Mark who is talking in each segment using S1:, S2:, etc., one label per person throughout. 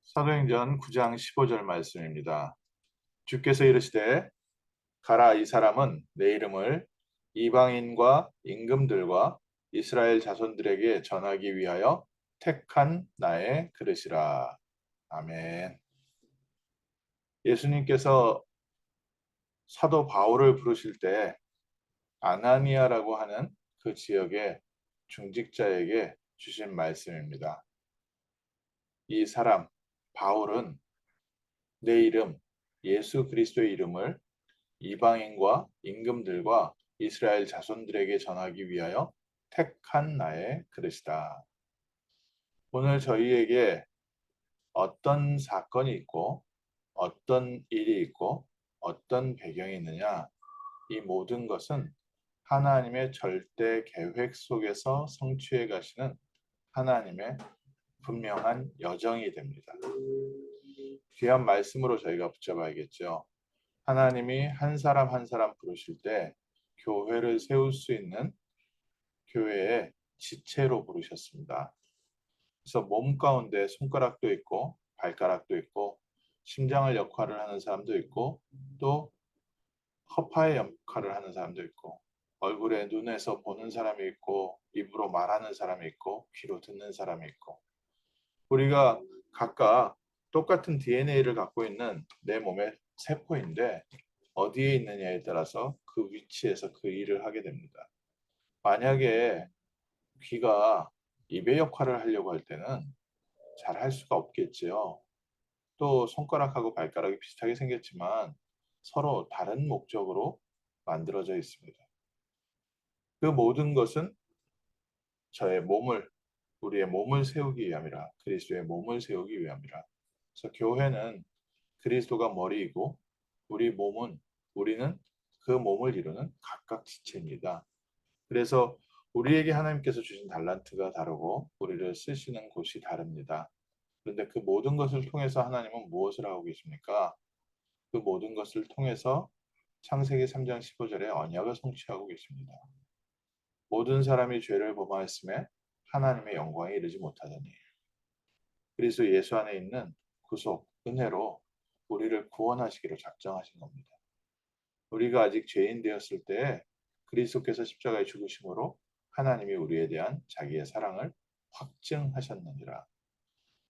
S1: 사도행전 9장 15절 말씀입니다. 주께서 이르시되 가라, 이 사람은 내 이름을 이방인과 임금들과 이스라엘 자손들에게 전하기 위하여 택한 나의 그릇이라. 아멘. 예수님께서 사도 바울을 부르실 때 아나니아라고 하는 그 지역의 중직자에게 주신 말씀입니다. 이 사람 바울은 내 이름 예수 그리스도의 이름을 이방인과 임금들과 이스라엘 자손들에게 전하기 위하여 택한 나의 그릇이다. 오늘 저희에게 어떤 사건이 있고 어떤 일이 있고 어떤 배경이 있느냐, 이 모든 것은 하나님의 절대 계획 속에서 성취해 가시는 하나님의 분명한 여정이 됩니다. 귀한 말씀으로 저희가 붙잡아야겠죠. 하나님이 한 사람 한 사람 부르실 때 교회를 세울 수 있는 교회의 지체로 부르셨습니다. 그래서 몸 가운데 손가락도 있고 발가락도 있고 심장을 역할을 하는 사람도 있고 또 허파의 역할을 하는 사람도 있고 얼굴에 눈에서 보는 사람이 있고 입으로 말하는 사람이 있고 귀로 듣는 사람이 있고 우리가 각각 똑같은 DNA를 갖고 있는 내 몸의 세포인데 어디에 있느냐에 따라서 그 위치에서 그 일을 하게 됩니다. 만약에 귀가 입의 역할을 하려고 할 때는 잘 할 수가 없겠지요. 또 손가락하고 발가락이 비슷하게 생겼지만 서로 다른 목적으로 만들어져 있습니다. 그 모든 것은 우리의 몸을 세우기 위함이라. 그리스도의 몸을 세우기 위함이라. 그래서 교회는 그리스도가 머리이고 우리는 그 몸을 이루는 각각 지체입니다. 그래서 우리에게 하나님께서 주신 달란트가 다르고 우리를 쓰시는 곳이 다릅니다. 그런데 그 모든 것을 통해서 하나님은 무엇을 하고 계십니까? 그 모든 것을 통해서 창세기 3장 15절에 언약을 성취하고 계십니다. 모든 사람이 죄를 범하였음에 하나님의 영광에 이르지 못하더니 그리스도 예수 안에 있는 구속, 은혜로 우리를 구원하시기로 작정하신 겁니다. 우리가 아직 죄인 되었을 때에 그리스도께서 십자가에 죽으심으로 하나님이 우리에 대한 자기의 사랑을 확증하셨느니라.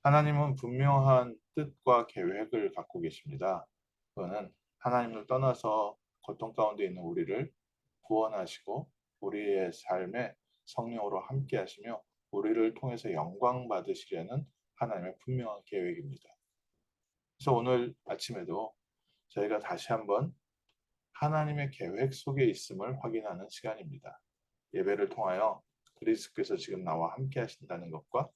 S1: 하나님은 분명한 뜻과 계획을 갖고 계십니다. 그거는 하나님을 떠나서 고통 가운데 있는 우리를 구원하시고 우리의 삶에 성령으로 함께 하시며 우리를 통해서 영광 받으시려는 하나님의 분명한 계획입니다. 그래서 오늘 아침에도 저희가 다시 한번 하나님의 계획 속에 있음을 확인하는 시간입니다. 예배를 통하여 그리스도께서 지금 나와 함께 하신다는 것과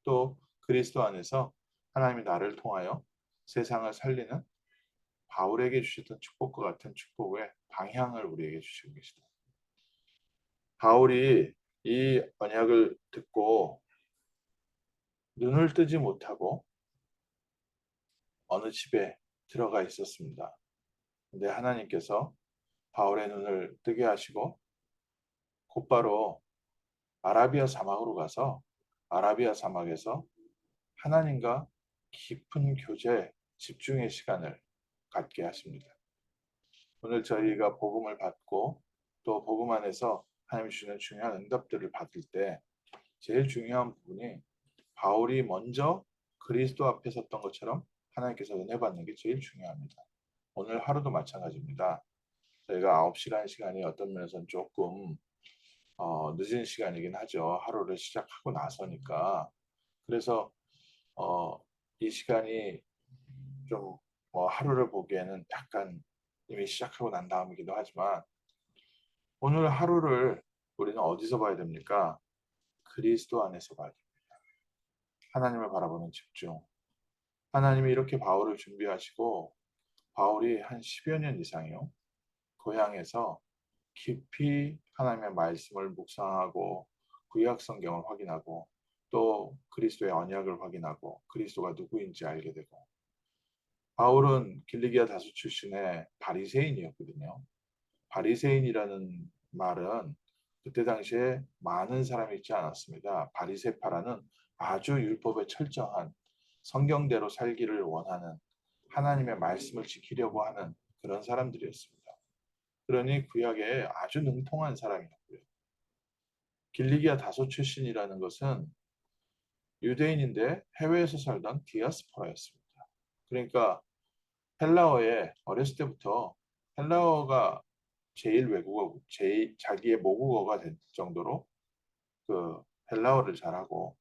S1: 또 그리스도 안에서 하나님이 나를 통하여 세상을 살리는 바울에게 주셨던 축복과 같은 축복의 방향을 우리에게 주시고 계시다. 바울이 이 언약을 듣고 눈을 뜨지 못하고 어느 집에 들어가 있었습니다. 근데 하나님께서 바울의 눈을 뜨게 하시고 곧바로 아라비아 사막으로 가서 아라비아 사막에서 하나님과 깊은 교제, 집중의 시간을 갖게 하십니다. 오늘 저희가 복음을 받고 또 복음 안에서 하나님이 주시는 중요한 응답들을 받을 때 제일 중요한 부분이 바울이 먼저 그리스도 앞에 섰던 것처럼 하나님께서 은혜 받는 게 제일 중요합니다. 오늘 하루도 마찬가지입니다. 저희가 9시간 시간이 어떤 면에서는 조금 늦은 시간이긴 하죠. 하루를 시작하고 나서니까. 그래서 이 시간이 좀 하루를 보기에는 약간 이미 시작하고 난 다음이기도 하지만 오늘 하루를 우리는 어디서 봐야 됩니까? 그리스도 안에서 봐야 됩니다. 하나님을 바라보는 집중. 하나님이 이렇게 바울을 준비하시고 바울이 한 10여 년 이상이요. 고향에서 깊이 하나님의 말씀을 묵상하고 구약 성경을 확인하고 또 그리스도의 언약을 확인하고 그리스도가 누구인지 알게 되고 바울은 길리기아 다수 출신의 바리새인이었거든요. 바리새인이라는 말은 그때 당시에 많은 사람이 있지 않았습니다. 바리새파라는 아주 율법에 철저한 성경대로 살기를 원하는 하나님의 말씀을 지키려고 하는 그런 사람들이었습니다. 그러니 구약에 아주 능통한 사람이었고요. 길리기아 다소 출신이라는 것은 유대인인데 해외에서 살던 디아스포라였습니다. 그러니까 헬라어에 어렸을 때부터 헬라어가 제일 외국어, 자기의 모국어가 될 정도로 그 헬라어를 잘하고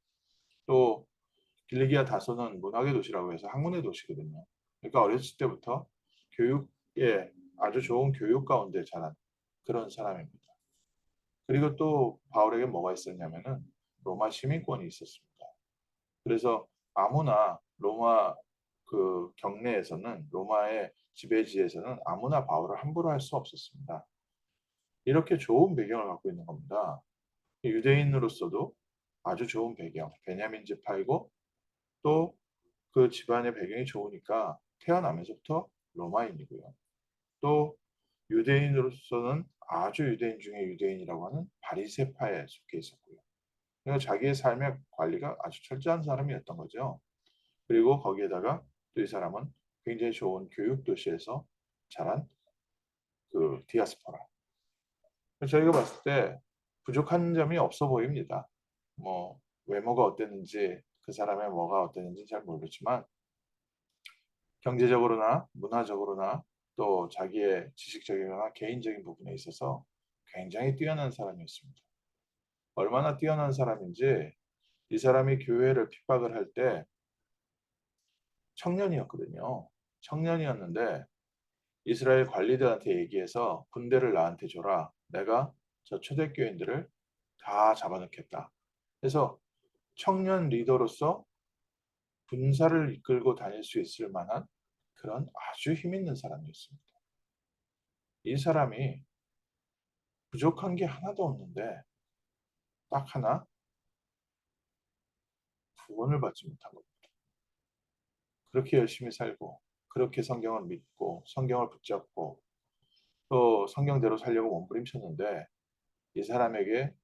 S1: 또 길리기아 다소는 문학의 도시라고 해서 학문의 도시거든요. 그러니까 어렸을 때부터 교육에 아주 좋은 교육 가운데 자란 그런 사람입니다. 그리고 또 바울에게 뭐가 있었냐면은 로마 시민권이 있었습니다. 그래서 아무나 로마 그 경내에서는 로마의 지배지에서는 아무나 바울을 함부로 할 수 없었습니다. 이렇게 좋은 배경을 갖고 있는 겁니다. 유대인으로서도 아주 좋은 배경, 베냐민 지파이고 또 그 집안의 배경이 좋으니까 태어나면서부터 로마인이고요. 또 유대인으로서는 아주 유대인 중에 유대인이라고 하는 바리새파에 속해 있었고요. 그러니까 자기의 삶의 관리가 아주 철저한 사람이었던 거죠. 그리고 거기에다가 또 이 사람은 굉장히 좋은 교육 도시에서 자란 그 디아스포라. 저희가 봤을 때 부족한 점이 없어 보입니다. 뭐 외모가 어땠는지 그 사람의 뭐가 어땠는지 잘 모르지만 경제적으로나 문화적으로나 또 자기의 지식적이거나 개인적인 부분에 있어서 굉장히 뛰어난 사람이었습니다. 얼마나 뛰어난 사람인지 이 사람이 교회를 핍박을 할 때 청년이었거든요. 청년이었는데 이스라엘 관리들한테 얘기해서 군대를 나한테 줘라. 내가 저 초대교인들을 다 잡아넣겠다. 그래서 청년 리더로서 군사를 이끌고 다닐 수 있을 만한 그런 아주 힘 있는 사람이었습니다. 이 사람이 부족한 게 하나도 없는데 딱 하나 구원을 받지 못한 겁니다. 그렇게 열심히 살고 그렇게 성경을 믿고 성경을 붙잡고 또 성경대로 살려고 몸부림쳤는데 이 사람에게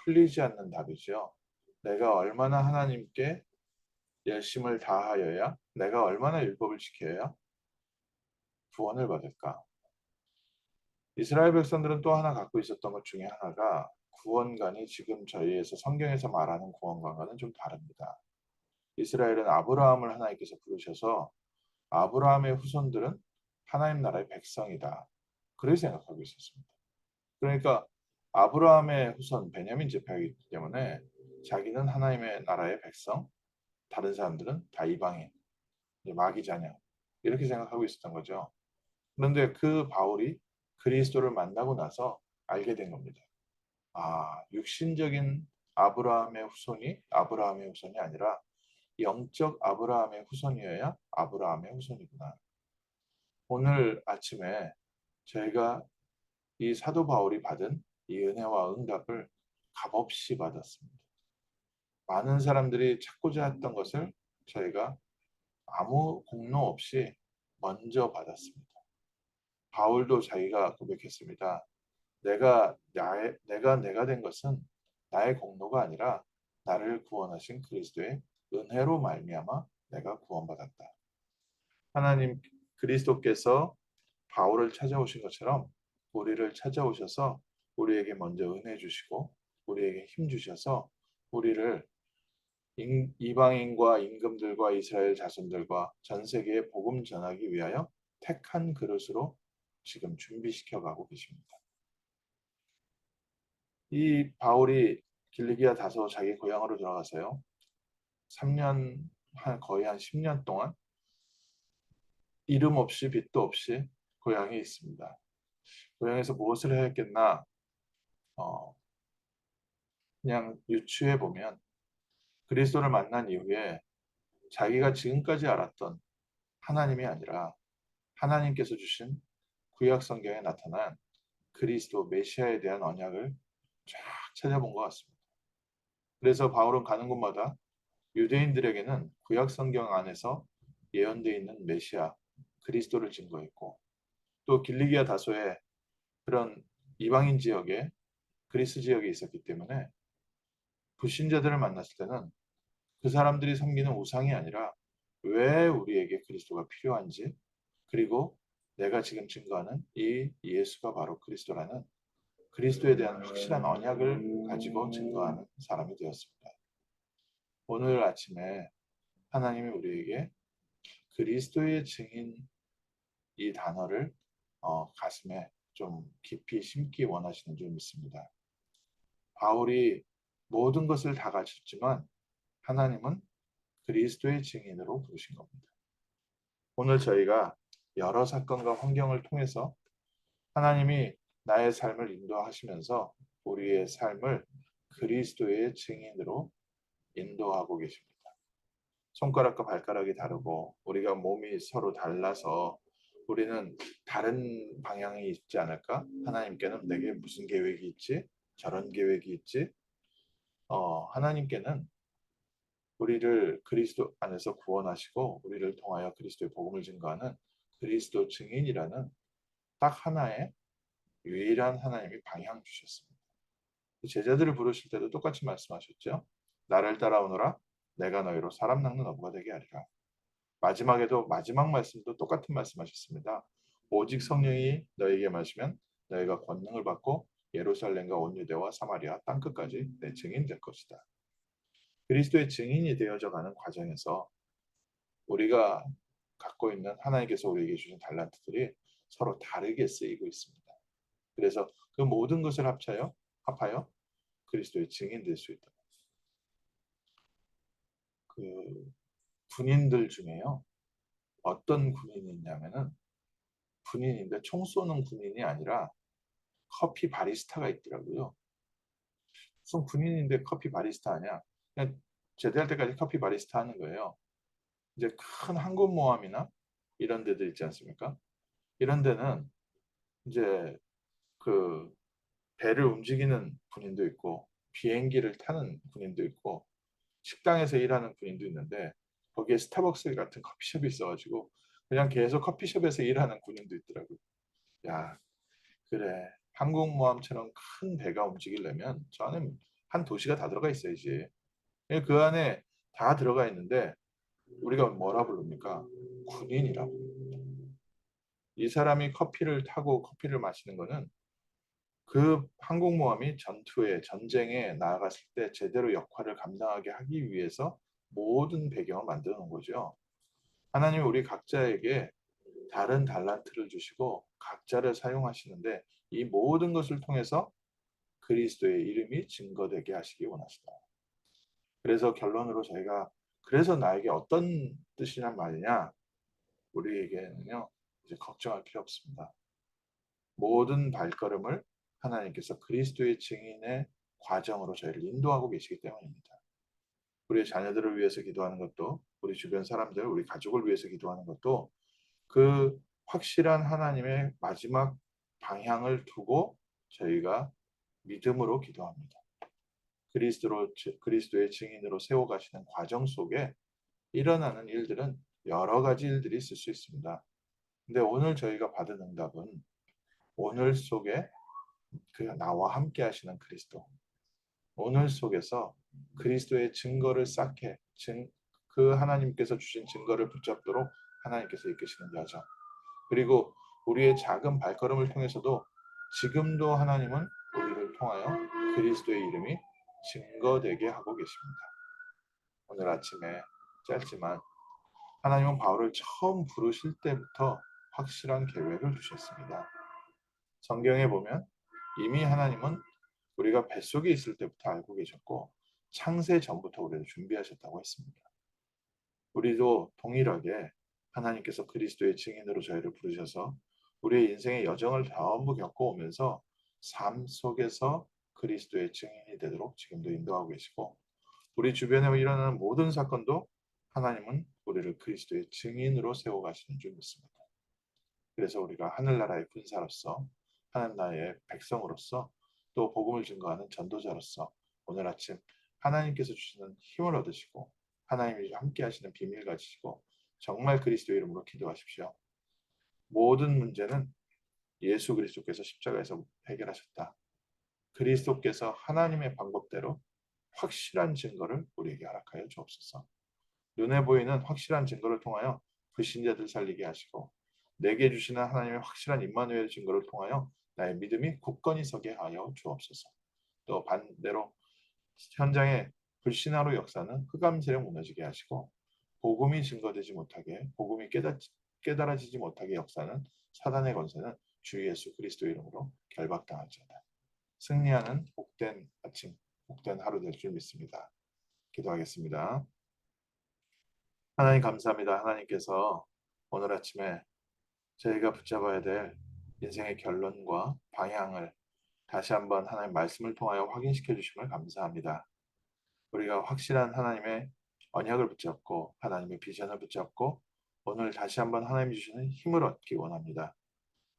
S1: 풀리지 않는 답이죠. 내가 얼마나 하나님께 열심을 다하여야 내가 얼마나 율법을 지켜야 구원을 받을까? 이스라엘 백성들은 또 하나 갖고 있었던 것 중에 하나가 구원관이 지금 저희에서 성경에서 말하는 구원관과는 좀 다릅니다. 이스라엘은 아브라함을 하나님께서 부르셔서 아브라함의 후손들은 하나님 나라의 백성이다. 그렇게 생각하고 있었습니다. 그러니까 아브라함의 후손 베냐민 지파이기 때문에 자기는 하나님의 나라의 백성, 다른 사람들은 다 이방인, 마귀 자녀 이렇게 생각하고 있었던 거죠. 그런데 그 바울이 그리스도를 만나고 나서 알게 된 겁니다. 아, 육신적인 아브라함의 후손이 아니라 영적 아브라함의 후손이어야 아브라함의 후손이구나. 오늘 아침에 저희가 이 사도 바울이 받은 이 은혜와 응답을 값없이 받았습니다. 많은 사람들이 찾고자 했던 것을 저희가 아무 공로 없이 먼저 받았습니다. 바울도 자기가 고백했습니다. 내가 된 것은 나의 공로가 아니라 나를 구원하신 그리스도의 은혜로 말미암아 내가 구원받았다. 하나님 그리스도께서 바울을 찾아오신 것처럼 우리를 찾아오셔서 우리에게 먼저 은혜 주시고 우리에게 힘 주셔서 우리를 이방인과 임금들과 이스라엘 자손들과 전 세계에 복음 전하기 위하여 택한 그릇으로 지금 준비시켜 가고 계십니다. 이 바울이 길리기아 다소 자기 고향으로 돌아가서요. 3년 거의 한 10년 동안 이름 없이 빚도 없이 고향에 있습니다. 고향에서 무엇을 해야 했겠나? 어, 그냥 유추해 보면 그리스도를 만난 이후에 자기가 지금까지 알았던 하나님이 아니라 하나님께서 주신 구약 성경에 나타난 그리스도 메시아에 대한 언약을 쫙 찾아본 것 같습니다. 그래서 바울은 가는 곳마다 유대인들에게는 구약 성경 안에서 예언되어 있는 메시아 그리스도를 증거했고 또 길리기아 다소에 그런 이방인 지역에 그리스 지역에 있었기 때문에 불신자들을 만났을 때는 그 사람들이 섬기는 우상이 아니라 왜 우리에게 그리스도가 필요한지, 그리고 내가 지금 증거하는 이 예수가 바로 그리스도라는 그리스도에 대한 확실한 언약을 가지고 증거하는 사람이 되었습니다. 오늘 아침에 하나님이 우리에게 그리스도의 증인 이 단어를 가슴에 좀 깊이 심기 원하시는 줄 믿습니다. 바울이 모든 것을 다 가졌지만 하나님은 그리스도의 증인으로 부르신 겁니다. 오늘 저희가 여러 사건과 환경을 통해서 하나님이 나의 삶을 인도하시면서 우리의 삶을 그리스도의 증인으로 인도하고 계십니다. 손가락과 발가락이 다르고 우리가 몸이 서로 달라서 우리는 다른 방향이 있지 않을까? 하나님께는 내게 무슨 계획이 있지? 저런 계획이 있지? 하나님께는 우리를 그리스도 안에서 구원하시고 우리를 통하여 그리스도의 복음을 증거하는 그리스도 증인이라는 딱 하나의 유일한 하나님이 방향 주셨습니다. 제자들을 부르실 때도 똑같이 말씀하셨죠. 나를 따라오너라 내가 너희로 사람 낚는 어부가 되게 하리라. 마지막에도 마지막 말씀도 똑같은 말씀하셨습니다. 오직 성령이 너에게 마시면 너희가 권능을 받고 예루살렘과 온 유대와 사마리아 땅끝까지 내 증인 될 것이다. 그리스도의 증인이 되어져 가는 과정에서 우리가 갖고 있는 하나님께서 우리에게 주신 달란트들이 서로 다르게 쓰이고 있습니다. 그래서 그 모든 것을 합하여 그리스도의 증인 될 수 있다. 그 군인들 중에요. 어떤 군인이 있냐면은 군인인데 총 쏘는 군인이 아니라 커피 바리스타가 있더라고요. 무슨 군인인데 커피 바리스타 하냐? 그냥 제대할 때까지 커피 바리스타 하는 거예요. 이제 큰 항공모함이나 이런 데들 있지 않습니까? 이런 데는 이제 그 배를 움직이는 군인도 있고 비행기를 타는 군인도 있고 식당에서 일하는 군인도 있는데 거기에 스타벅스 같은 커피숍이 있어가지고 그냥 계속 커피숍에서 일하는 군인도 있더라고요. 야, 그래. 항공모함처럼 큰 배가 움직이려면 저 안에 한 도시가 다 들어가 있어야지. 그 안에 다 들어가 있는데 우리가 뭐라 부릅니까? 군인이라고. 이 사람이 커피를 타고 커피를 마시는 거는 그 항공모함이 전쟁에 나아갔을 때 제대로 역할을 감당하게 하기 위해서 모든 배경을 만들어 놓은 거죠. 하나님이 우리 각자에게 다른 달란트를 주시고 각자를 사용하시는데 이 모든 것을 통해서 그리스도의 이름이 증거되게 하시기 원하시다. 그래서 결론으로 저희가 그래서 나에게 어떤 뜻이란 말이냐? 우리에게는요. 이제 걱정할 필요 없습니다. 모든 발걸음을 하나님께서 그리스도의 증인의 과정으로 저희를 인도하고 계시기 때문입니다. 우리 자녀들을 위해서 기도하는 것도 우리 주변 사람들, 우리 가족을 위해서 기도하는 것도 그 확실한 하나님의 마지막 방향을 두고 저희가 믿음으로 기도합니다. 그리스도의 증인으로 세워가시는 과정 속에 일어나는 일들은 여러 가지 일들이 있을 수 있습니다. 근데 오늘 저희가 받은 응답은 오늘 속에 그 나와 함께 하시는 그리스도, 오늘 속에서 그리스도의 증거를 쌓게 그 하나님께서 주신 증거를 붙잡도록 하나님께서 이끄시는 여정, 그리고 우리의 작은 발걸음을 통해서도 지금도 하나님은 우리를 통하여 그리스도의 이름이 증거되게 하고 계십니다. 오늘 아침에 짧지만 하나님은 바울을 처음 부르실 때부터 확실한 계획을 두셨습니다. 성경에 보면 이미 하나님은 우리가 뱃속에 있을 때부터 알고 계셨고 창세 전부터 우리를 준비하셨다고 했습니다. 우리도 동일하게 하나님께서 그리스도의 증인으로 저희를 부르셔서 우리의 인생의 여정을 전부 겪어오면서 삶 속에서 그리스도의 증인이 되도록 지금도 인도하고 계시고 우리 주변에 일어나는 모든 사건도 하나님은 우리를 그리스도의 증인으로 세워가시는 줄 믿습니다. 그래서 우리가 하늘나라의 군사로서 하늘나라의 백성으로서 또 복음을 증거하는 전도자로서 오늘 아침 하나님께서 주시는 힘을 얻으시고 하나님이 함께 하시는 비밀 가지시고 정말 그리스도 이름으로 기도하십시오. 모든 문제는 예수 그리스도께서 십자가에서 해결하셨다. 그리스도께서 하나님의 방법대로 확실한 증거를 우리에게 허락하여 주옵소서. 눈에 보이는 확실한 증거를 통하여 불신자들 살리게 하시고 내게 주시는 하나님의 확실한 임마누엘 증거를 통하여 나의 믿음이 굳건히 서게 하여 주옵소서. 또 반대로 현장에 불신하로 역사는 흑암 세력 무너지게 하시고 복음이 증거되지 못하게 복음이 깨달아지지 못하게 역사는 사단의 권세는 주 예수 그리스도 이름으로 결박당할지어다. 승리하는 복된 아침, 복된 하루 될 줄 믿습니다. 기도하겠습니다. 하나님 감사합니다. 하나님께서 오늘 아침에 저희가 붙잡아야 될 인생의 결론과 방향을 다시 한번 하나님 말씀을 통하여 확인시켜 주심을 감사합니다. 우리가 확실한 하나님의 언약을 붙잡고 하나님의 비전을 붙잡고 오늘 다시 한번 하나님이 주시는 힘을 얻기 원합니다.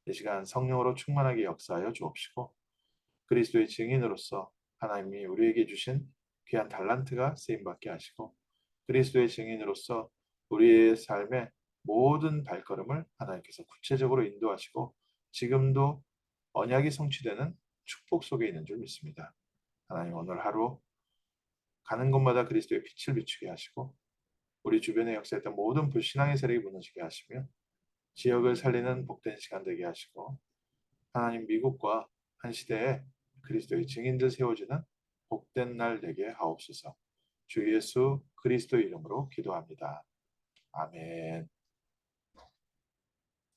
S1: 이 시간 성령으로 충만하게 역사하여 주옵시고 그리스도의 증인으로서 하나님이 우리에게 주신 귀한 달란트가 쓰임받게 하시고 그리스도의 증인으로서 우리의 삶의 모든 발걸음을 하나님께서 구체적으로 인도하시고 지금도 언약이 성취되는 축복 속에 있는 줄 믿습니다. 하나님 오늘 하루 가는 곳마다 그리스도의 빛을 비추게 하시고 우리 주변에 역사했던 모든 불신앙의 세력이 무너지게 하시며 지역을 살리는 복된 시간 되게 하시고 하나님 미국과 한 시대에 그리스도의 증인들 세워지는 복된 날 되게 하옵소서. 주 예수 그리스도 이름으로 기도합니다. 아멘.